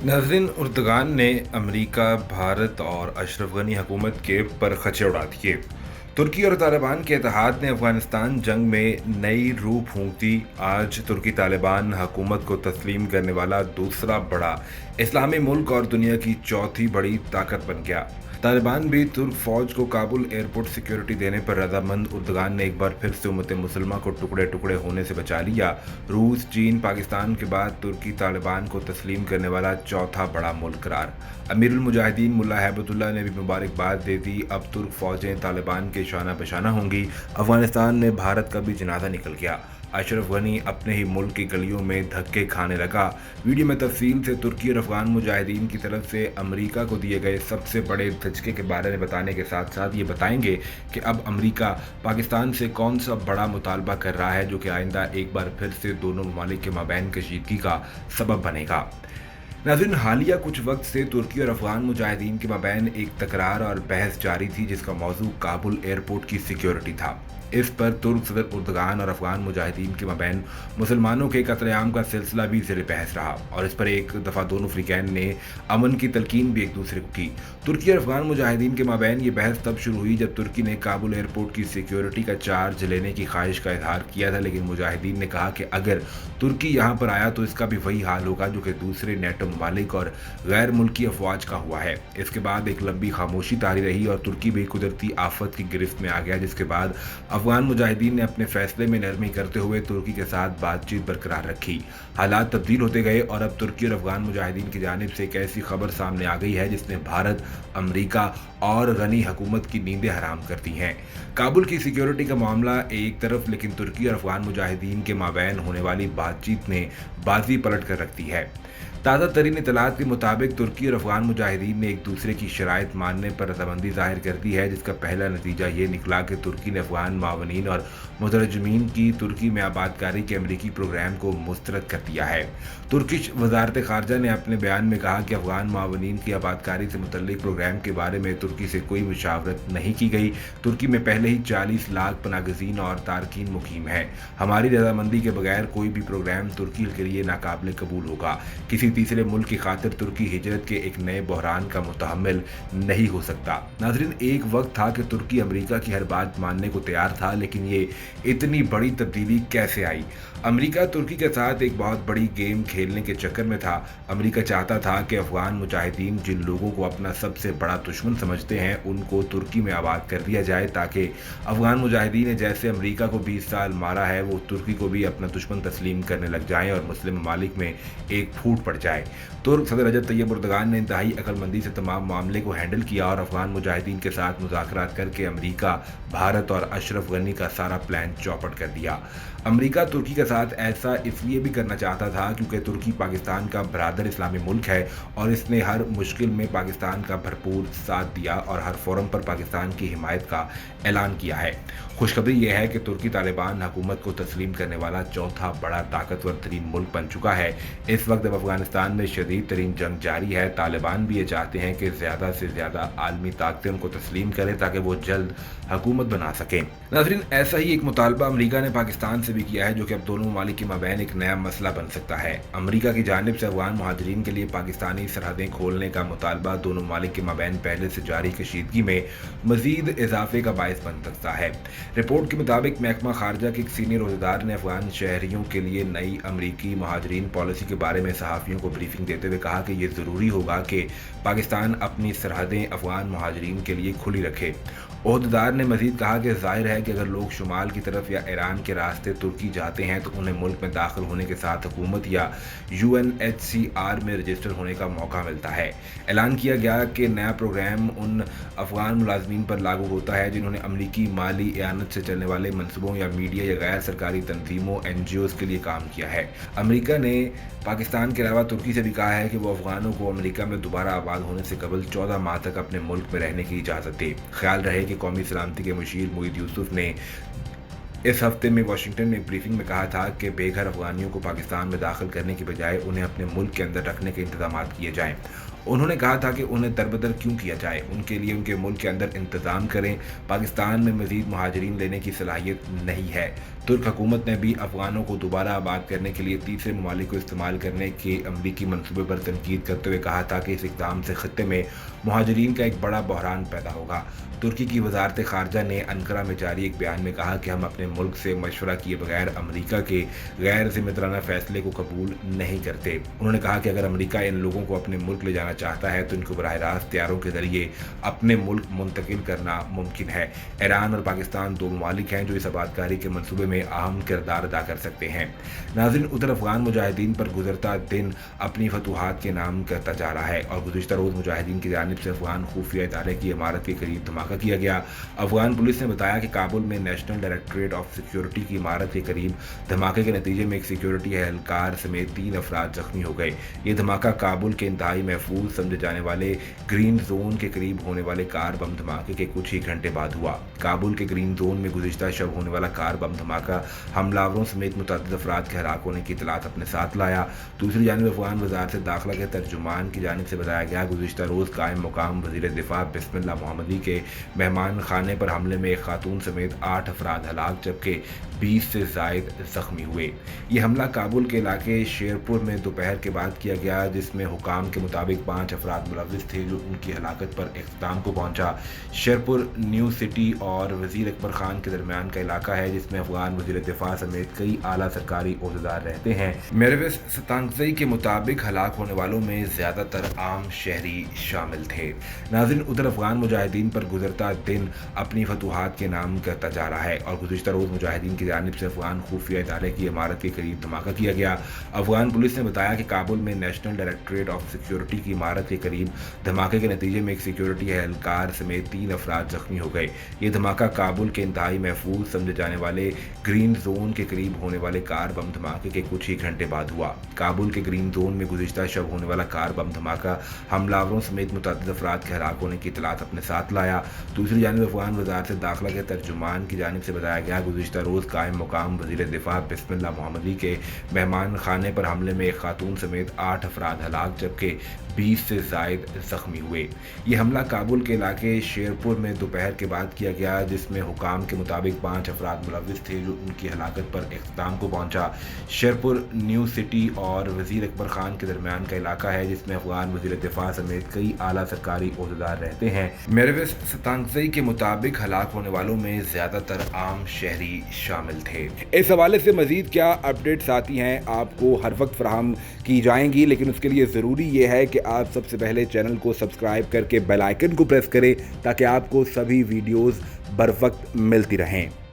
नाज़रीन, उर्दगान ने अमेरिका, भारत और अशरफ गनी हुकूमत के परखचे उड़ा दिए। तुर्की और तालिबान के इत्तेहाद ने अफगानिस्तान जंग में नई रूह फूंक दी। आज तुर्की तालिबान हुकूमत को तस्लीम करने वाला दूसरा बड़ा इस्लामी मुल्क और दुनिया की चौथी बड़ी ताकत बन गया। तालिबान भी तुर्क फौज को काबुल एयरपोर्ट सिक्योरिटी देने पर रजामंद। उर्दगान ने एक बार फिर से उम्मत मुसलमा को टुकड़े टुकड़े होने से बचा लिया। रूस, चीन, पाकिस्तान के बाद तुर्की तालिबान को तस्लीम करने वाला चौथा बड़ा मुल्क करार। अमीरुल मुजाहिदीन मुल्ला हैबतुल्लाह ने भी मुबारकबाद दे दी। अब तुर्क फौजें तालिबान के शाना बशाना होंगी। अफगानिस्तान में भारत का भी जनाजा निकल गया। अशरफ गनी अपने ही मुल्क की गलियों में धक्के खाने लगा। वीडियो में तफसील से तुर्की और अफगान मुजाहिदीन की तरफ से अमेरिका को दिए गए सबसे बड़े धचके के बारे में बताने के साथ साथ ये बताएंगे कि अब अमेरिका पाकिस्तान से कौन सा बड़ा मुतालबा कर रहा है जो कि आइंदा एक बार फिर से दोनों ममालिक के माबैन कशीदगी का सबब बनेगा। नाज़रीन, हालिया कुछ वक्त से तुर्की और अफगान मुजाहिदीन के माबैन एक तकरार और बहस जारी थी जिसका मौजू काबुल एयरपोर्ट की सिक्योरिटी था। इस पर तुर्क सदर उर्दगान और अफगान मुजाहिदीन के माबैन मुसलमानों के कत्लेआम का सिलसिला भी ज़ेर बहस रहा और इस पर एक दफ़ा दोनों फ्रीकैन ने अमन की तलकीन भी एक दूसरे को की। तुर्की और अफगान मुजाहिदीन के माबैन ये बहस तब शुरू हुई जब तुर्की ने काबुल एयरपोर्ट की सिक्योरिटी का चार्ज लेने की ख्वाहिश का इजहार किया था, लेकिन मुजाहिदीन ने कहा कि अगर तुर्की यहाँ पर आया तो इसका भी वही हाल होगा जो कि दूसरे नेटो ममालिक और गैर मुल्की अफवाज का हुआ है। इसके बाद एक लंबी खामोशी तारी रही और तुर्की भी कुदरती आफत की गिरफ्त में आ गया, जिसके बाद अफगान मुजाहिदीन ने अपने फैसले में नरमी करते हुए तुर्की के साथ बातचीत बरकरार रखी। हालात तब्दील होते गए और अब तुर्की और अफगान मुजाहिदीन की जानिब से एक ऐसी खबर सामने आ गई है जिसने भारत, अमेरिका और गनी हुकूमत की नींदें हराम कर दी हैं। काबुल की सिक्योरिटी का मामला एक तरफ, लेकिन तुर्की और अफगान मुजाहिदीन के माबैन होने वाली बातचीत ने बाजी पलट कर रख दी है। ताज़ा तरीन इतलात के मुताबिक तुर्की और अफगान मुजाहिदीन ने एक दूसरे की शराइत मानने पर रजामंदी जाहिर कर दी है, जिसका पहला नतीजा ये निकला कि तुर्की ने अफगान मावनीन और मुतरजमीन की तुर्की में आबादकारी के अमरीकी प्रोग्राम को मुस्तरद कर दिया है। तुर्किश वजारत खारजा ने अपने बयान में कहा कि अफगान मावनीन की आबादकारी से मुतल्लिक प्रोग्राम के बारे में तुर्की से कोई मुशावरत नहीं की गई। तुर्की में पहले ही 40 लाख पनागज़ीन और तारकीन मुकीम है। हमारी रजामंदी के बगैर कोई भी प्रोग्राम तुर्की के लिए नाकाबिल कबूल होगा। किसी तीसरे मुल्क की खातिर तुर्की हिजरत के एक नए बहरान का मुतहम्मिल नहीं हो सकता। नाज़रीन, एक वक्त था कि तुर्की अमेरिका की हर बात मानने को तैयार था, लेकिन ये इतनी बड़ी तब्दीली कैसे आई? अमेरिका तुर्की के साथ एक बहुत बड़ी गेम खेलने के चक्कर में था। अमेरिका चाहता था कि अफगान मुजाहिदीन जिन लोगों को अपना सबसे बड़ा दुश्मन समझते हैं उनको तुर्की में आबाद कर दिया जाए, ताकि अफगान मुजाहिदीन ने जैसे अमेरिका को 20 साल मारा है वो तुर्की को भी अपना दुश्मन तस्लीम करने लग जाएं और मुस्लिम ममालिक में एक फूट पड़ जाए। तुर्क सदर रजब तैयब उर्दगान ने इंतहाई अक्लमंदी से तमाम मामले को हैंडल किया और अफगान मुजाहिदीन के साथ मुज़ाकरात करके अमेरिका, भारत और अशरफ गनी का सारा प्लान चौपट कर दिया। अमेरिका तुर्की के साथ ऐसा इसलिए भी करना चाहता था क्योंकि तुर्की पाकिस्तान का बरादर इस्लामी मुल्क है और इसने हर मुश्किल में पाकिस्तान का भरपूर साथ दिया और हर फोरम पर पाकिस्तान की हिमायत का ऐलान किया है। खुशखबरी यह है कि तुर्की तालिबान हुकूमत को तस्लीम करने वाला चौथा बड़ा ताकतवर तरीन मुल्क बन चुका है। इस वक्त अफगानिस्तान में शदीद तरीन जंग जारी है। तालिबान भी ये चाहते हैं कि ज़्यादा से ज़्यादा आलमी ताकतें उनको तस्लीम करें ताकि वो जल्द हुकूमत बना सकें। नाज़रीन, ऐसा ही एक मुतालबा अमेरिका ने पाकिस्तान से भी किया है जो कि अब दोनों ममालिक के माबैन एक नया मसला बन सकता है। अमेरिका की जानिब से अफगान मुहाजिरीन के लिए पाकिस्तानी सरहदें खोलने का मुतालबा दोनों ममालिक के माबैन पहले से जारी कशीदगी में मजीद इजाफे का बायस बन सकता है। रिपोर्ट के मुताबिक महकमा खारजा के एक सीनियर अहदेदार ने अफगान शहरियों के लिए नई अमरीकी महाजरीन पॉलिसी के बारे में सहाफ़ियों को ब्रीफिंग देते हुए कहा कि ये ज़रूरी होगा कि पाकिस्तान अपनी सरहदें अफगान महाजरीन के लिए खुली रखे। अहदेदार ने मजीद कहा कि जाहिर है कि अगर लोग शुमाल की तरफ या ईरान के रास्ते तुर्की जाते हैं तो उन्हें मुल्क में दाखिल होने के साथ हुकूमत या UNHCR में रजिस्टर होने का मौका मिलता है। ऐलान किया गया कि नया प्रोग्राम उन अफगान मुलाजमीन पर लागू होता है जिन्होंने अमरीकी माली एयानत से चलने वाले मनसूबों या मीडिया या गैर सरकारी तंजीमों NGOs के लिए काम किया है। अमरीका ने पाकिस्तान के अलावा तुर्की से भी कहा है कि वो अफगानों को अमरीका में दोबारा आबाद होने से कबल 14 माह तक अपने मुल्क में रहने की इजाज़त दे। ख्याल रहे कि कौमी सलामती के मुशीर मुईद यूसुफ ने इस हफ्ते में वाशिंगटन में एक ब्रीफिंग में कहा था कि बेघर अफगानियों को पाकिस्तान में दाखिल करने की बजाय उन्हें अपने मुल्क के अंदर रखने के इंतजाम किए जाएं। उन्होंने कहा था कि उन्हें दरबदर क्यों किया जाए, उनके लिए उनके मुल्क के अंदर इंतज़ाम करें। पाकिस्तान में मज़ीद महाजरीन लेने की सलाहियत नहीं है। तुर्क हुकूमत ने भी अफगानों को दोबारा आबाद करने के लिए तीसरे ममालिक को इस्तेमाल करने के अमरीकी मंसूबे पर तनकीद करते हुए कहा था कि इस इक़दाम से खत्ते में मुहाजिरीन का एक बड़ा बहरान पैदा होगा। तुर्की की वजारत खारजा ने अंकारा में जारी एक बयान में कहा कि हम अपने मुल्क से मशवरा किए बगैर अमरीका के गैर जिम्मेदाराना फैसले को कबूल नहीं करते। उन्होंने कहा कि अगर अमरीका इन लोगों को अपने मुल्क ले जाना चाहता है तो इनको बराह रास्त तैयारों के जरिए अपने मुल्क मुंतकिल करना मुमकिन है। ईरान और पाकिस्तान दो ममालिक हैं जो इस आबादकारी के मनसूबे में अहम किरदार अदा कर सकते हैं। नाज़रीन, उधर अफगान मुजाहिदीन पर गुजरता दिन अपनी फतूहात के नाम करता जा रहा है और गुज़िश्ता रोज़ मुजाहिदीन की जानिब से अफगान खुफिया इदारे की इमारत के करीब धमाका किया गया। अफगान पुलिस ने बताया कि काबुल में नेशनल डायरेक्टरेट ऑफ सिक्योरिटी की इमारत के करीब धमाके के नतीजे में एक सिक्योरिटी एहलकार समेत 3 अफराद जख्मी हो गए। ये धमाका काबुल के इंतहाई महफूज समझे जाने वाले ग्रीन जोन के करीब होने वाले कार बम धमाके के कुछ ही घंटे बाद हुआ। काबुल के ग्रीन जोन में गुज़िश्ता शब होने वाला कार बम धमाका हमलावरों समेत मुतअद्दिद अफराद के हलाक होने की इतलात अपने साथ लाया। दूसरी जानिब अफगान वज़ारत दाखिला के तर्जुमान की जानिब से बताया गया, गुज़िश्ता रोज़ कायम मुकाम वज़ीर दिफा बिस्मिल्लाह मोहम्मदी के मेहमान खाने पर हमले में एक खातून समेत 8 अफराद हलाक जबकि 20 से ज़ायद जख्मी हुए। ये हमला काबुल के इलाके शेरपुर में दोपहर के बाद किया गया, जिसमें हुकाम के मुताबिक 5 अफराद मुलव्विस थे जो उनकी हलाकत पर इख्तिताम को पहुंचा। शेरपुर न्यू सिटी और वज़ीर अकबर खान के दरमियान का इलाका है जिसमें अफगान वज़ीर दिफा समेत कई आला सरकारी ओहदेदार रहते हैं। मेरविस सतांगज़ई के मुताबिक हलाक होने वालों में ज़्यादातर आम शहरी शामिल थे। नाज़रीन, उधर अफगान मुजाहिदीन पर गुजरता दिन अपनी फतूहात के नाम करता जा रहा है और गुज़िश्ता रोज़ मुजाहिदीन की जानिब से अफगान खुफिया इदारे की इमारत के करीब धमाका किया गया। अफगान पुलिस ने बताया कि काबुल में नेशनल डायरेक्टरेट ऑफ सिक्योरिटी की इमारत के करीब धमाके के नतीजे में एक सिक्योरिटी एहलकार समेत 3 अफराद जख्मी हो गए। ये धमाका काबुल के इंतहाई महफूज समझे जाने वाले ग्रीन जोन के करीब होने वाले कार बम धमाके के कुछ ही घंटे बाद हुआ। काबुल के ग्रीन जोन में गुज़िश्ता शब होने वाला कार बम धमाका हमलावरों समेत मुतअद्दिद अफराद के हलाक होने की इतलात अपने साथ लाया। दूसरी जानिब अफगान वज़ारत दाखिला के तर्जुमान की जानिब से बताया गया, गुज़िश्ता रोज़ कायम मुकाम वज़ीर दिफा बिस्मिल्लाह मोहम्मदी के मेहमान खाने पर हमले में एक खातून समेत 8 अफराद हलाक जबकि 20 से ज़ायद जख्मी हुए। ये हमला काबुल के इलाके शेरपुर में दोपहर के बाद किया गया, जिसमें हुकाम के मुताबिक 5 अफराद मुलव्विस थे जो उनकी हलाकत पर इख्तिताम को पहुंचा। शेरपुर न्यू सिटी और वज़ीर अकबर खान के दरमियान का इलाका है जिसमें अफगान वज़ीर दिफा समेत कई आला सरकारी ओहदेदार रहते हैं। मेरविस सतांगज़ई के मुताबिक हलाक होने वालों में ज़्यादातर आम शहरी शामिल थे। इस हवाले से मज़ीद क्या अपडेट्स आती हैं आपको हर वक्त फराहम की जाएंगी, लेकिन उसके लिए ज़रूरी ये है कि आप सबसे पहले चैनल को सब्सक्राइब करके बेल आइकन को प्रेस करें ताकि आपको सभी वीडियोज़ बर वक्त मिलती रहें।